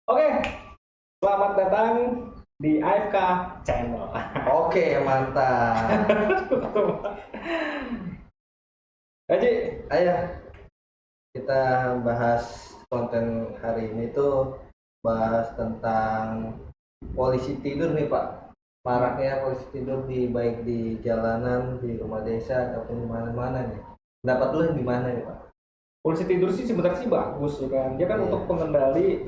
Oke, selamat datang di AFK Channel. Oke, mantap. Haji, Ayo kita bahas konten hari ini tuh bahas tentang polisi tidur nih Pak. Maraknya polisi tidur baik di jalanan, di rumah desa ataupun di mana-mana nih. Pendapat lu gimana nih Pak? polisi tidur sih sebenarnya sih bagus ya kan. Dia kan Iya. untuk pengendali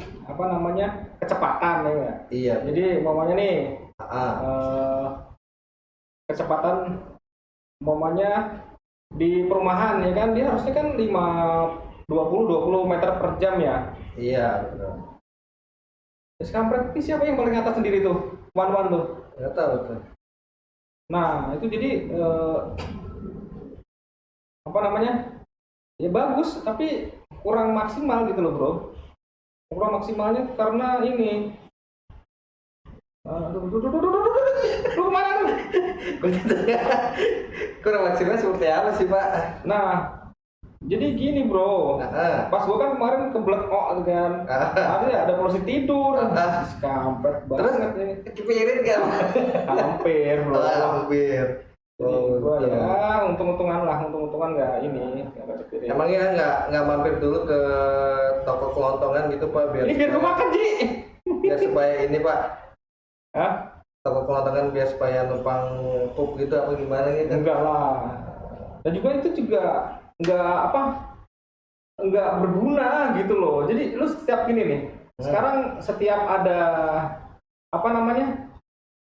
kecepatan ya nggak? Iya. Jadi umpamanya nih Ah, kecepatan umpamanya di perumahan ya kan dia harusnya kan 20 meter per jam ya. iya betul. Terus kampret ini siapa yang paling atas sendiri tuh? Wan tuh. Nggak tahu tuh. Nah, itu jadi ya bagus, tapi kurang maksimal gitu loh, Bro. Kurang maksimalnya karena ini. Lu kemana tuh? Kurang maksimal seperti apa sih Pak? Nah, jadi gini, Bro. Pas gua kan kemarin keblek kan. Ada polisi tidur. Kampret banget ini. Kepikirin kan? Hampir, Bro. Hampir. Gua ya untung-untungan nggak ini. Emangnya nggak mampir dulu ke toko kelontongan gitu Pak biar Ini biar gua makan, Ji. biar supaya ini Pak. Hah? Toko kelontongan biar supaya numpang pup gitu apa gimana gitu? Enggak lah. Dan juga itu juga nggak berguna gitu loh. Jadi lu setiap gini nih. Sekarang setiap ada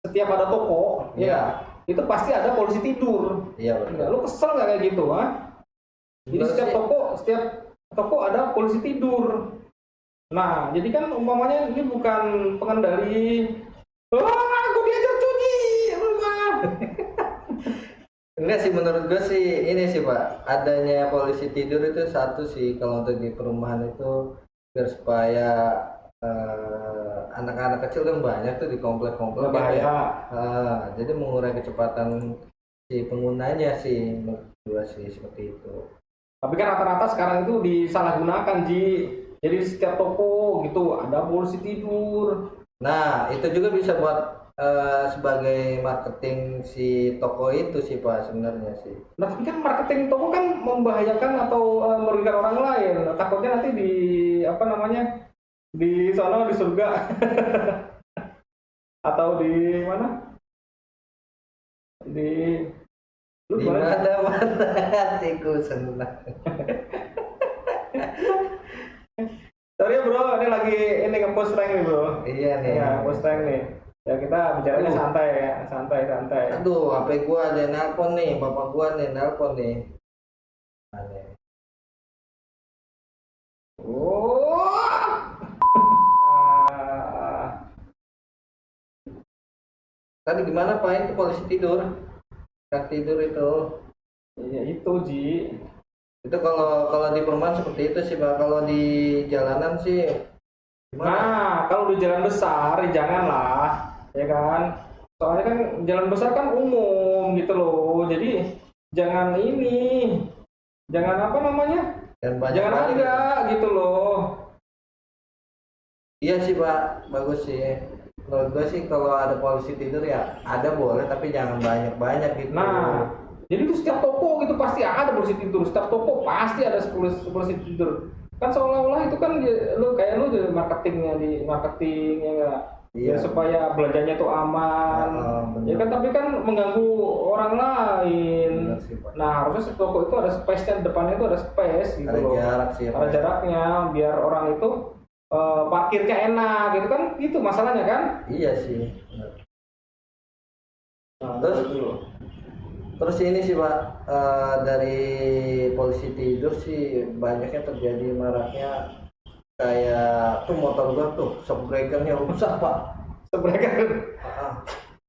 setiap ada toko, ya itu pasti ada polisi tidur. Iya betul. Lu kesel nggak kayak gitu, ha? Jadi setiap toko ada polisi tidur. Nah, jadi kan umpamanya ini bukan pengendali. Aku diajar cuci, rumah. Enggak sih menurut gue sih ini sih Pak, adanya polisi tidur itu satu sih kalau untuk di perumahan itu biar supaya anak-anak kecil kan banyak tuh di komplek-komplek bahaya. Jadi mengurai kecepatan si penggunanya sih menurut gue sih seperti itu. Tapi kan rata-rata sekarang itu disalahgunakan, Ji. Jadi di setiap toko gitu ada polisi tidur. Nah, itu juga bisa buat sebagai marketing si toko itu sih Pak sebenarnya sih. Nah, tapi kan marketing toko kan membahayakan atau merugikan orang lain. Takutnya nanti di sana di surga atau di mana? Di mana hatiku senang. Sorry ya bro, ini lagi nge-post rank nih bro. Iya nih. Ya, post rank nih. Ya kita bicaranya santai ya, santai. Aduh, HP gua ada nelpon nih, bapak gua nih nelpon nih. Aneh. Tadi gimana Pak itu polisi tidur? Hak tidur itu. Iya itu Ji. Itu kalau di perumahan seperti itu sih Pak. Kalau di jalanan sih gimana? Nah, kalau di jalan besar janganlah, ya kan? Soalnya kan jalan besar kan umum gitu loh. Jadi jangan jangan jangan ada gitu loh. Iya sih Pak, bagus sih. Menurut gue sih kalau ada polisi tidur ya ada boleh tapi jangan banyak-banyak gitu. Nah, jadi itu setiap toko gitu pasti ada polisi tidur. Setiap toko pasti ada polisi tidur. Kan seolah-olah itu kan lu jadi marketing ya enggak? Iya. Ya, supaya belanjanya tuh aman. Ya kan tapi kan mengganggu orang lain. Sih, Pak. Nah, harusnya toko itu ada space-nya, depannya itu ada space gitu loh. Jarak sih. Ada jaraknya biar orang itu parkirnya enak gitu kan, itu masalahnya kan. Iya sih. Nah, terus ini sih Pak, dari polisi tidur sih banyaknya terjadi maraknya kayak tuh motor gua tuh shock breakernya rusak Pak. Shock breaker.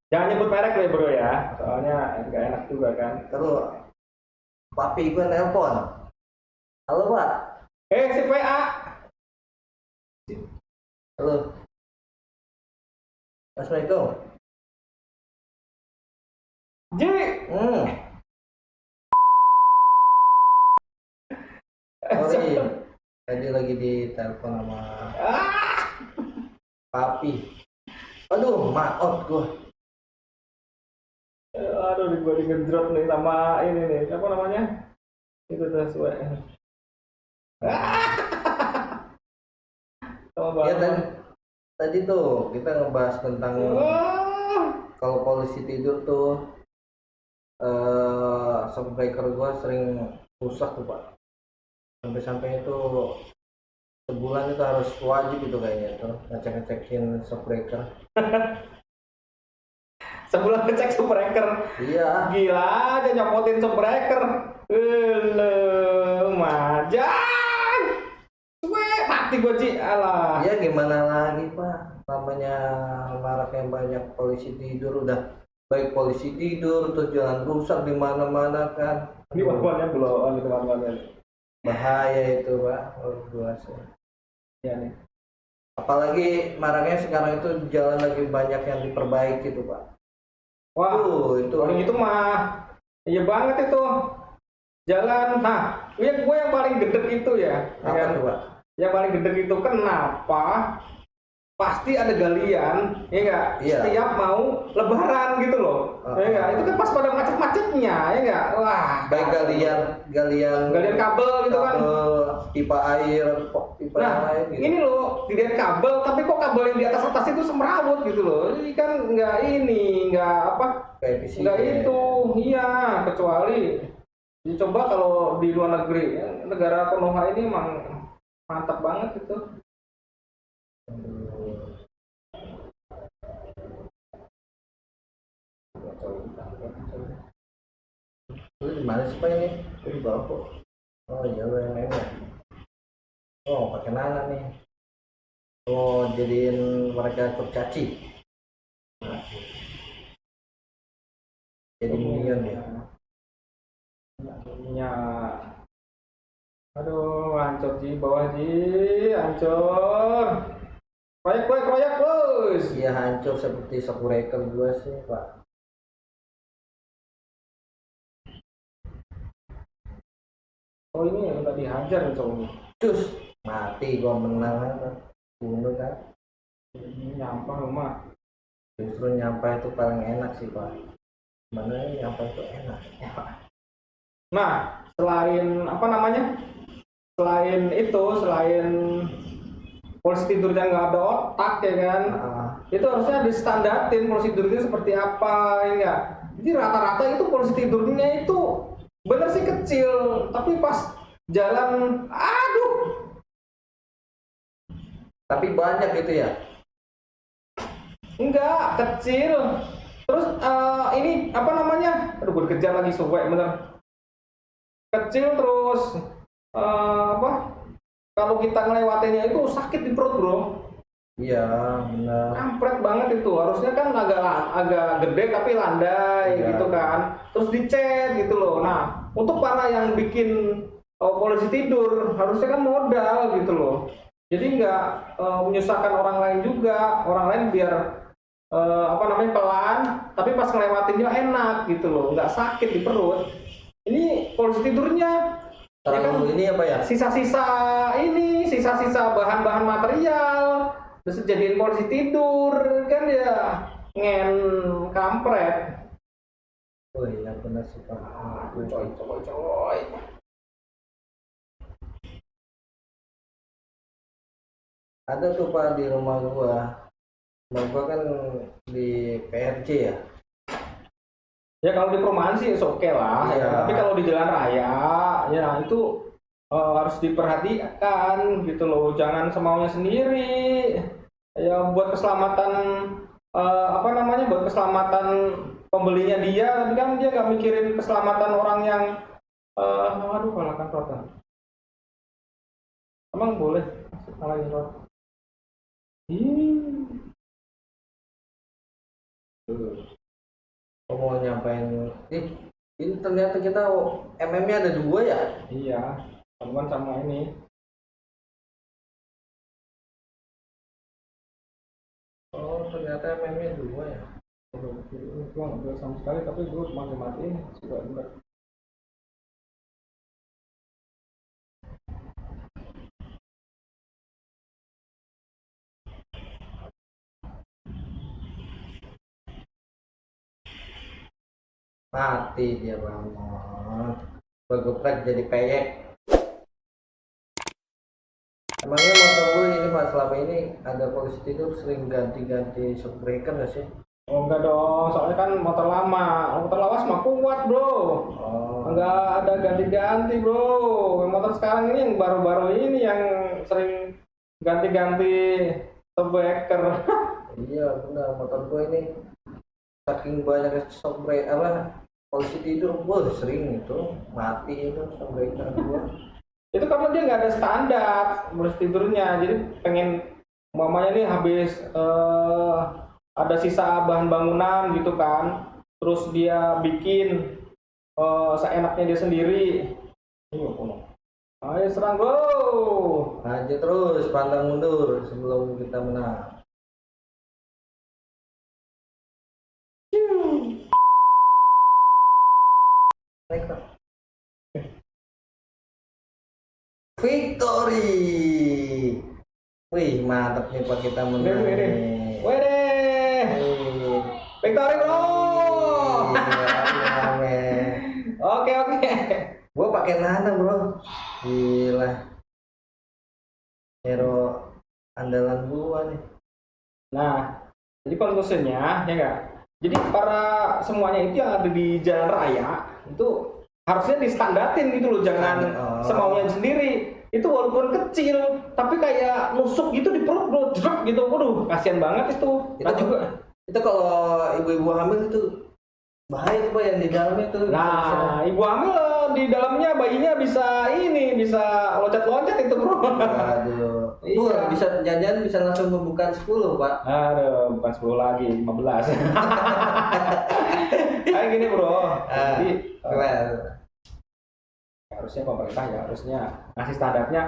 Jangan nyebut merek ya bro ya, soalnya nggak enak juga kan. Terus papi gua nelpon, halo Pak. Si PA. Halo. Assalamualaikum. Sorry, tadi lagi di telepon sama papi. Aduh, maot gua. Aduh, gue digedrot nih sama ini nih, apa namanya? Itu tuh suwe. Sama Ya Bambang. tadi tuh kita ngebahas tentang Wah, kalau polisi tidur tuh shockbreaker gua sering rusak tuh Pak. Sampai-sampai itu sebulan itu harus wajib itu kayaknya tuh ngecek-ngecekin shockbreaker. sebulan ngecek subbreaker. Iya. Gila aja nyopotin subbreaker. Majang. Suwe, mati gue Ci. Alah. Ya gimana lagi Pak, namanya maraknya banyak polisi tidur, udah baik polisi tidur terus jalan rusak di mana-mana kan. Ini warbannya belum gitu warbannya. Bahaya itu Pak, luar biasa. Ya nih. Apalagi maraknya sekarang itu jalan lagi banyak yang diperbaiki tuh Pak. Wah, Itu orang itu mah iya banget itu. Jalan, nah, gue yang paling gedek itu ya. apa tuh Pak? Yang paling gedek itu kenapa? Pasti ada galian, ya enggak? Iya. Setiap mau lebaran gitu loh. Ya enggak? Itu kan pas pada macet-macetnya, ya enggak? Wah, Baik galian kabel gitu kan. kabel, pipa air, pipa yang Nah, lain gitu. ini loh, dilihat kabel, tapi kok kabel yang di atas itu semrawut gitu loh. Ini kan enggak apa? Kayak PC Enggak ya. itu, iya, kecuali dicoba kalau di luar negeri, negara Konoha ini emang mantap banget itu. Lu di mana sih Pak ini? Lu di bawah kok. Oh iya lu yang lain ya. Oh pakai nana nih. Oh jadiin mereka kurcaci. Nah, jadi minion ya. Ya, aduh, hancur Ji, bawah Ji, hancur. Proyek bos. Iya hancur seperti shockbreaker gua sih Pak. Oh ini udah dihajar nih cowoknya. Cus mati gua menang kan. Bunuh kan. Ini nyampah rumah. Justru nyampah itu paling enak sih Pak. Mana nyampah itu enak. Nah, selain apa namanya? Selain polisi tidurnya nggak ada otak ya kan? Itu harusnya distandarin polisi tidurnya seperti apa ya enggak? Jadi rata-rata itu polisi tidurnya itu bener sih kecil, tapi pas jalan, aduh, Tapi banyak gitu ya. enggak kecil. Terus ini apa namanya? Aduh, gue dikejar lagi suwe bener. Kecil terus apa? Kalau kita ngelewatinnya itu sakit di perut bro. Iya benar. Kampret banget itu. Harusnya kan agak gede tapi landai Iya. gitu kan. Terus dicet gitu loh. Nah, untuk para yang bikin polisi tidur harusnya kan modal gitu loh. Jadi nggak menyusahkan orang lain juga. Orang lain biar apa namanya pelan, tapi pas ngelewatinnya enak gitu loh, nggak sakit di perut. Ini polisi tidurnya ya kan, Terlalu ini apa ya? sisa-sisa bahan-bahan material, terus jadiin polisi tidur kan ya ngen kampret. Oh iya benar sih Pak. Coy. Ada tuh Pak di rumah gua. Rumah gua kan di PRJ ya. Ya kalau di perumahan sih oke lah, Iya. ya. Tapi kalau di jalan raya, ya itu harus diperhatikan gitu loh, jangan semaunya sendiri. Ya buat keselamatan apa namanya, buat keselamatan pembelinya dia, tapi kan dia nggak mikirin keselamatan orang yang aduh kalahkan rotan. Emang boleh kalahin rotan? Gua mau nyampain. Ini ternyata kita MM-nya ada 2 ya? Iya, temuan sama ini. Oh ternyata MM-nya 2 ya. Gue nggak boleh sama sekali, tapi gue mati-matiin sudah bener. mati dia bangun. Bergeprek jadi peyek. Emangnya motor gue ini Pak, selama ini ada polisi tidur sering ganti-ganti shockbreaker nggak sih? Oh enggak dong, soalnya kan motor lama. Motor lawas mah kuat bro. Oh, Enggak ada ganti-ganti bro. Yang motor sekarang ini yang baru-baru ini yang sering ganti-ganti shockbreaker. iya benar, motor gue ini saking banyak shockbreaker apa polisi tidur, gue sering itu mati itu shockbreaker gue. Itu karena dia nggak ada standar terus tidurnya, jadi pengen mamanya nih habis ada sisa bahan bangunan gitu kan, terus dia bikin seenaknya dia sendiri. Ayo serang bro. Aja terus pantang mundur sebelum kita menang. Naik dong. Victory. Wih, mantap nih Pak kita menang. Wede, wede, Wih. victory bro. Rame. Oke oke. Gua pakai Nana, Bro. Gila. Hero andalan gua nih. Nah, jadi konklusinya ya enggak. Jadi para semuanya itu yang ada di jalan raya itu harusnya distandatin gitu loh, jangan semaunya sendiri. Itu walaupun kecil, tapi kayak nusuk gitu di perut bro, jedek gitu. Waduh, kasihan banget itu. Itu juga. Itu kalau ibu-ibu hamil itu bahaya tuh Pak yang di dalamnya tuh. Nah, ibu hamil di dalamnya bayinya bisa ini, bisa loncat-loncat itu bro. Aduh. Iya. Bisa jangan bisa langsung membuka 10, Pak. Aduh, bukan 10 lagi, 15. Kayak gini bro. Jadi harusnya pemerintah ya harusnya ngasih standarnya,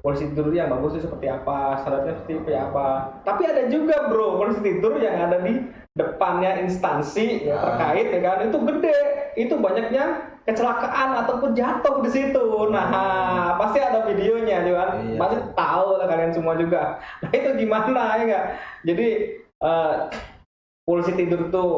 polisi tidur yang bagus itu seperti apa, standarnya seperti apa. Tapi ada juga bro polisi tidur yang ada di depannya instansi ya terkait ya kan, itu gede, itu banyaknya kecelakaan ataupun jatuh di situ. Nah, pasti ada videonya juga kan. Iya. Pasti tahu lah kalian semua juga. Nah, itu gimana ya enggak? Jadi polisi tidur tuh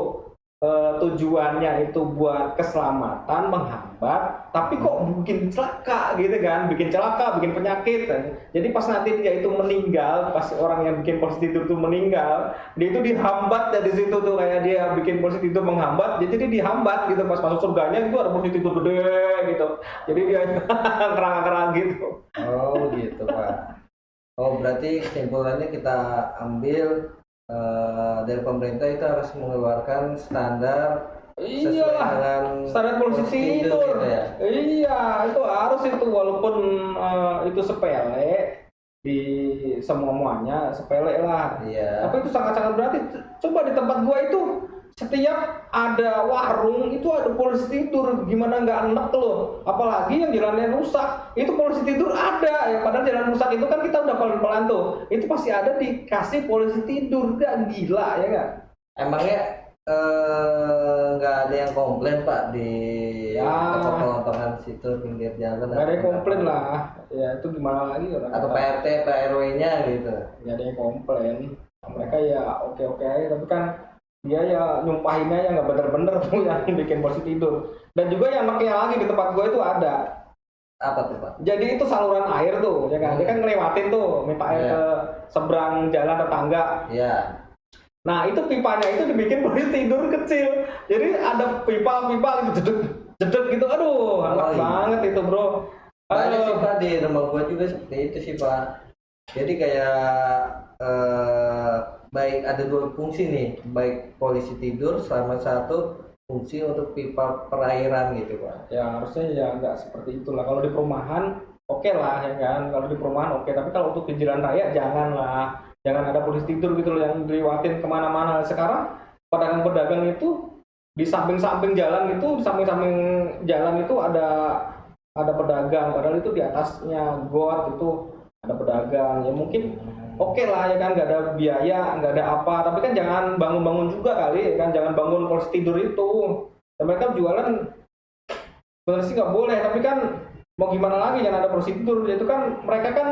tujuannya itu buat keselamatan, menghambat, tapi kok bikin celaka gitu kan, bikin celaka, bikin penyakit. Jadi pas nanti dia itu meninggal, pas orang yang bikin polisi tidur itu meninggal, dia itu dihambat dari situ tuh, kayak dia bikin polisi tidur menghambat, jadi dia dihambat gitu pas masuk surganya itu ada polisi tidur gede gitu, jadi dia kerang-kerang gitu. Oh gitu Pak. Oh berarti kesimpulannya kita ambil dari pemerintah itu harus mengeluarkan standar sesuai dengan standar polisi tidur gitu ya? Iya, itu harus itu, walaupun itu sepele di semuanya sepele lah. Iya. Tapi itu sangat-sangat berarti. Coba di tempat gua itu setiap ada warung itu ada polisi tidur, gimana nggak enak loh. Apalagi yang jalannya rusak, itu polisi tidur ada ya. Padahal jalan rusak itu kan kita udah pelan-pelan tuh, itu pasti ada dikasih polisi tidur. Gak gila ya nggak? Emangnya nggak ada yang komplain Pak di toko kelontongan situ pinggir jalan? Nggak ada yang komplain lah. Ya itu gimana lagi orang? Atau PRT, Pak RW-nya gitu? Nggak ada yang komplain. Mereka ya oke-oke aja, tapi kan dia ya nyumpahinnya ya nggak bener-bener tuh yang bikin polisi tidur. Dan juga yang makanya lagi di tempat gue itu ada. Apa tuh Pak? Jadi itu saluran air tuh, ya kan? Dia kan ngelewatin tuh, minta air ke seberang jalan tetangga. Iya. Nah itu pipanya itu dibikin polisi tidur kecil. Jadi ada pipa-pipa gitu, jedek gitu. Aduh, enak banget itu bro. Banyak sih Pak, di rumah gue juga seperti itu sih Pak. Jadi kayak baik ada dua fungsi nih, baik polisi tidur sama satu fungsi untuk pipa perairan gitu Pak. Ya harusnya ya nggak seperti itulah. Kalau di perumahan oke lah ya kan. Kalau di perumahan oke, tapi kalau untuk di jalan raya janganlah. Jangan ada polisi tidur gitu loh yang diliwatin kemana-mana. Sekarang pedagang-pedagang itu di samping-samping jalan itu, di samping-samping jalan itu ada pedagang. Padahal itu di atasnya got itu ada pedagang. Ya mungkin oke lah ya kan, nggak ada biaya, nggak ada apa, tapi kan jangan bangun-bangun juga kali ya kan, jangan bangun polisi tidur itu. Dan mereka jualan sebenarnya sih nggak boleh, tapi kan mau gimana lagi, jangan ada polisi tidur. Itu kan mereka kan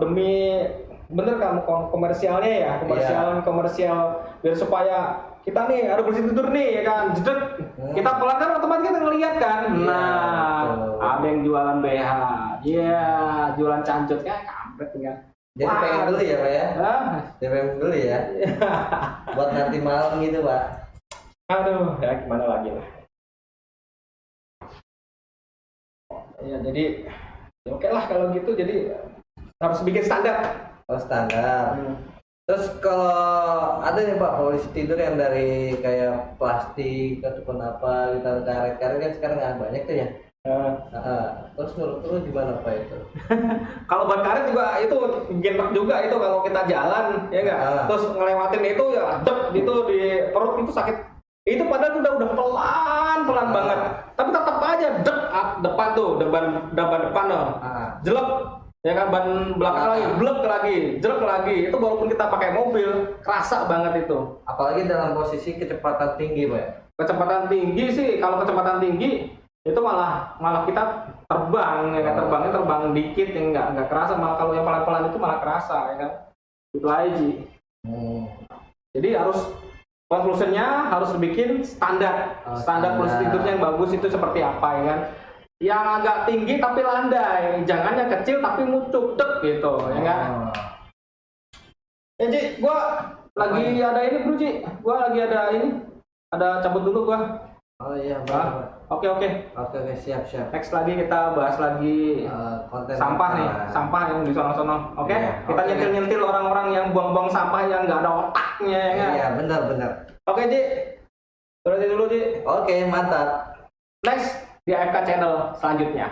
demi bener kamu komersialnya ya, komersial biar supaya kita nih harus bersih tidur nih ya kan, jedek. Kita pelan kan otomatis kita ngeliat kan. Iya, Nah, betul. ada yang jualan BH, iya, jualan cancut kan, kampret tinggal. Jadi pengen beli ya Pak ya? Hah? Jadi pengen beli ya? Buat nanti malam gitu Pak. Aduh, ya gimana lagi lah. Ya jadi ya oke lah kalau gitu, jadi harus bikin standar. Oh standar. Terus kalau ada nih Pak polisi tidur yang dari kayak plastik ataupun apa gitu, karet-karet kan sekarang nggak banyak tuh ya. Terus menurut lu gimana Pak itu? Kalau ban karet juga itu genek juga itu kalau kita jalan ya enggak. Terus ngelewatin itu ya dek gitu di perut itu sakit. Itu padahal udah pelan banget. Tapi tetap aja dek depan tuh, depan depan tuh. Jelek ya kan, ban belakang lagi, blek lagi, jelek lagi. Itu walaupun kita pakai mobil, kerasa banget itu. Apalagi dalam posisi kecepatan tinggi Pak. Kecepatan tinggi sih, kalau kecepatan tinggi itu malah kita terbang ya kan, terbang dikit yang nggak kerasa, malah kalau yang pelan-pelan itu malah kerasa ya kan. Itu aja. Jadi harus conclusionnya harus bikin standar polisi tidurnya yang bagus itu seperti apa ya kan. Yang agak tinggi tapi landai, jangan yang kecil tapi mucuk dek gitu ya kan. Ji, gua lagi ada ini bro Ji, gua lagi ada ini, ada cabut dulu gua. Oh iya Pak. Oke, siap. next lagi kita bahas lagi Konten sampah nih, sampah yang di sono-sono. Oke? Kita nyentil-nyentil orang-orang yang buang-buang sampah yang nggak ada otaknya ya kan. Iya benar. Oke Ji, berarti dulu Ji. Oke mantap. Next di AFK channel selanjutnya.